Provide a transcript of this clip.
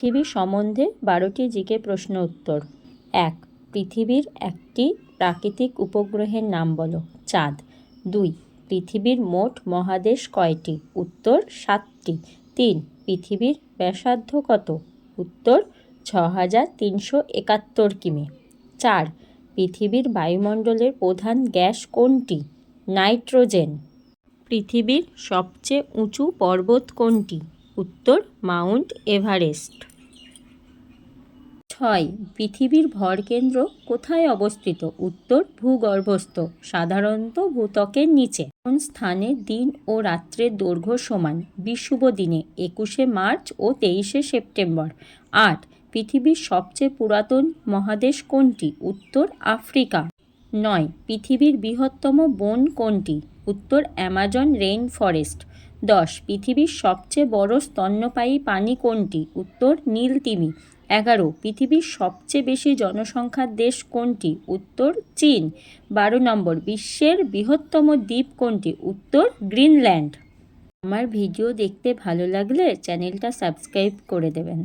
পৃথিবী সম্বন্ধে 12টি জিকে প্রশ্ন উত্তর। 1. পৃথিবীর একটি প্রাকৃতিক উপগ্রহের নাম বলো। চাঁদ। 2. পৃথিবীর মোট মহাদেশ কয়টি? উত্তর 7টি। 3. পৃথিবীর ব্যাসার্ধ কত? উত্তর 6371 কিমি। 4. পৃথিবীর বায়ুমণ্ডলের প্রধান গ্যাস কোনটি? নাইট্রোজেন। পৃথিবীর সবচেয়ে উঁচু পর্বত কোনটি? উত্তর মাউন্ট এভারেস্ট। 6. পৃথিবীর ভরকেন্দ্র কোথায় অবস্থিত? উত্তর ভূগর্ভস্থ, সাধারণত ভূত্বকের নিচে। কোন স্থানে দিন ও রাত্রের দৈর্ঘ্য সমান? বিষুব দিনে 21শে মার্চ ও 23শে সেপ্টেম্বর। 8. পৃথিবীর সবচেয়ে পুরাতন মহাদেশ কোনটি? উত্তর আফ্রিকা। 9. পৃথিবীর বৃহত্তম বন কোনটি? উত্তর অ্যামাজন রেইন ফরেস্ট। 10. পৃথিবীর সবচেয়ে বড় স্তন্যপায়ী প্রাণী কোনটি? উত্তর নীলতিমি। 11. পৃথিবীর সবচেয়ে বেশি জনসংখ্যার দেশ কোনটি? উত্তর চীন। 12 নম্বর, বিশ্বের বৃহত্তম দ্বীপ কোনটি? উত্তর গ্রিনল্যান্ড। আমার ভিডিও দেখতে ভালো লাগলে চ্যানেলটা সাবস্ক্রাইব করে দেবেন।